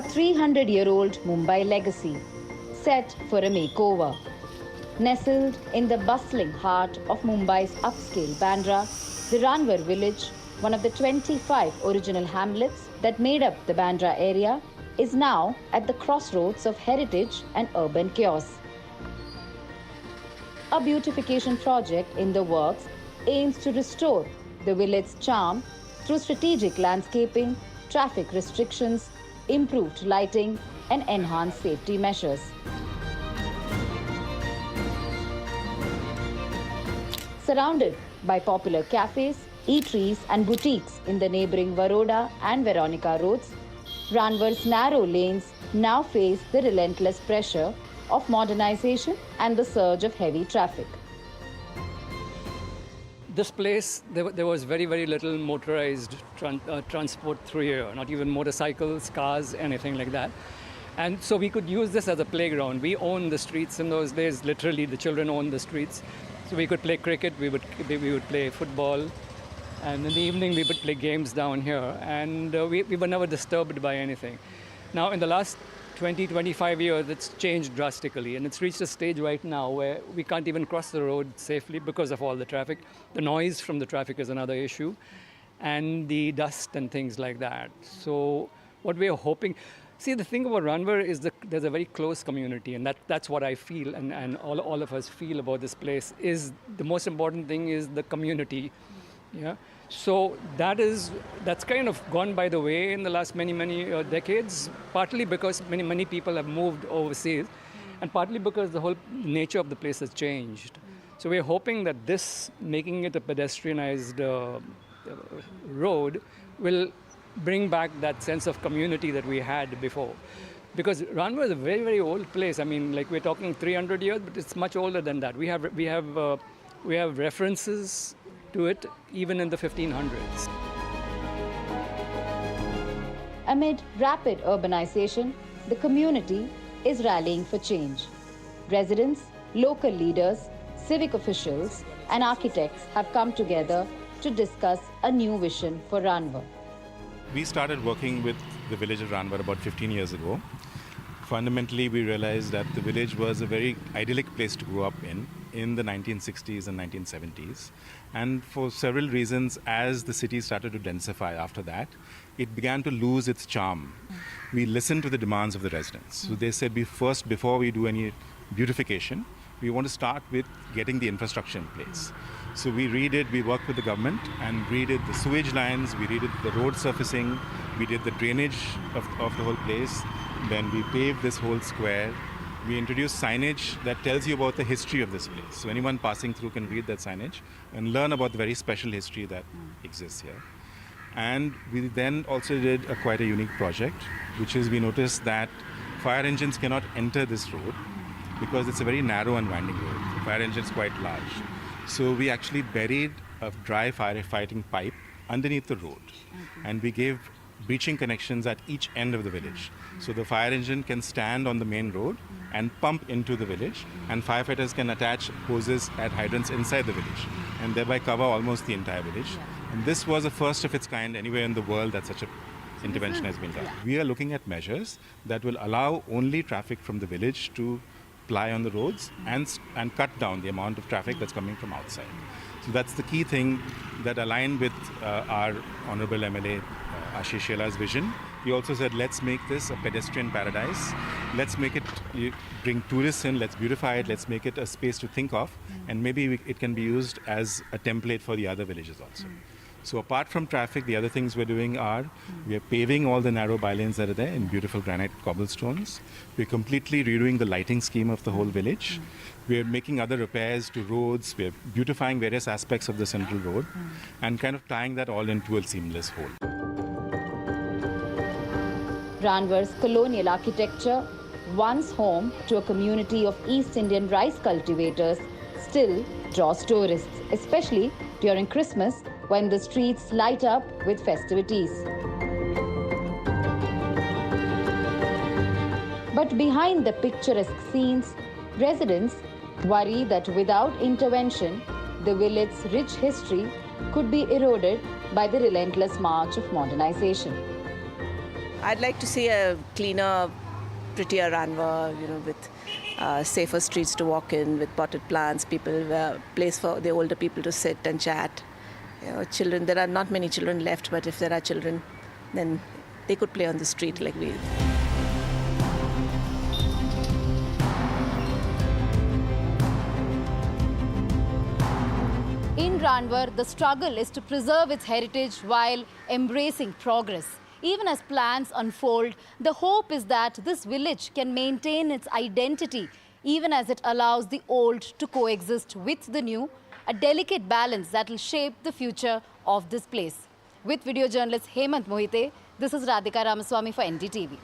300-year-old Mumbai legacy, set for a makeover. Nestled in the bustling heart of Mumbai's upscale Bandra, the Ranwar village, one of the 25 original hamlets that made up the Bandra area, is now at the crossroads of heritage and urban chaos. A beautification project in the works aims to restore the village's charm through strategic landscaping, traffic restrictions, improved lighting, and enhanced safety measures. Surrounded by popular cafes, eateries, and boutiques in the neighboring Varoda and Veronica roads, Ranwar's narrow lanes now face the relentless pressure of modernization and the surge of heavy traffic. This place, there was very, very little motorized transport through here, not even motorcycles, cars, anything like that. And so we could use this as a playground. We owned the streets in those days, literally the children owned the streets. So we could play cricket, we would play football, and in the evening we would play games down here. And we were never disturbed by anything. Now in the last 20-25 years, it's changed drastically, and it's reached a stage right now where we can't even cross the road safely because of all the traffic. The noise from the traffic is another issue, and the dust and things like that. So what we are hoping, see, the thing about Ranwar is there's a very close community, and that's what I feel, and all of us feel about this place, is the most important thing is the community. Yeah. So that's kind of gone by the way in the last many decades, partly because many people have moved overseas, and partly because the whole nature of the place has changed. So we're hoping that this, making it a pedestrianized road, will bring back that sense of community that we had before. Because Ranwar is a very, very old place. I mean, like we're talking 300 years, but it's much older than that. We have references to it even in the 1500s. Amid rapid urbanization, the community is rallying for change. Residents, local leaders, civic officials, and architects have come together to discuss a new vision for Ranwar. We started working with the village of Ranwar about 15 years ago. Fundamentally, we realized that the village was a very idyllic place to grow up in the 1960s and 1970s. And for several reasons, as the city started to densify after that, it began to lose its charm. We listened to the demands of the residents. So they said, before we do any beautification, we want to start with getting the infrastructure in place. So we worked with the government and redid the sewage lines, we redid the road surfacing, we did the drainage of the whole place. Then we paved this whole square. We introduced signage that tells you about the history of this place. So anyone passing through can read that signage and learn about the very special history that exists here. And we then also did quite a unique project, which is we noticed that fire engines cannot enter this road because it's a very narrow and winding road. The fire engine is quite large. So we actually buried a dry firefighting pipe underneath the road. And we gave breaching connections at each end of the village. So the fire engine can stand on the main road and pump into the village, and firefighters can attach hoses at hydrants inside the village and thereby cover almost the entire village. And this was the first of its kind anywhere in the world that such an intervention has been done. We are looking at measures that will allow only traffic from the village to ply on the roads and cut down the amount of traffic that's coming from outside. So that's the key thing that aligned with our Honorable MLA Ashish Shela's vision. He also said, let's make this a pedestrian paradise. Let's make it, bring tourists in, let's beautify it, let's make it a space to think of, and maybe it can be used as a template for the other villages also. So apart from traffic, the other things we're doing are, we are paving all the narrow bylanes that are there in beautiful granite cobblestones. We're completely redoing the lighting scheme of the whole village. We're making other repairs to roads. We're beautifying various aspects of the central road and kind of tying that all into a seamless whole. Ranwar's colonial architecture, once home to a community of East Indian rice cultivators, still draws tourists, especially during Christmas when the streets light up with festivities. But behind the picturesque scenes, residents worry that without intervention, the village's rich history could be eroded by the relentless march of modernization. I'd like to see a cleaner, prettier Ranwar, with safer streets to walk in, with potted plants, place for the older people to sit and chat. Children, there are not many children left, but if there are children, then they could play on the street like we. In Ranwar, the struggle is to preserve its heritage while embracing progress. Even as plans unfold, the hope is that this village can maintain its identity even as it allows the old to coexist with the new, a delicate balance that will shape the future of this place. With video journalist Hemant Mohite, this is Radhika Ramaswamy for NDTV.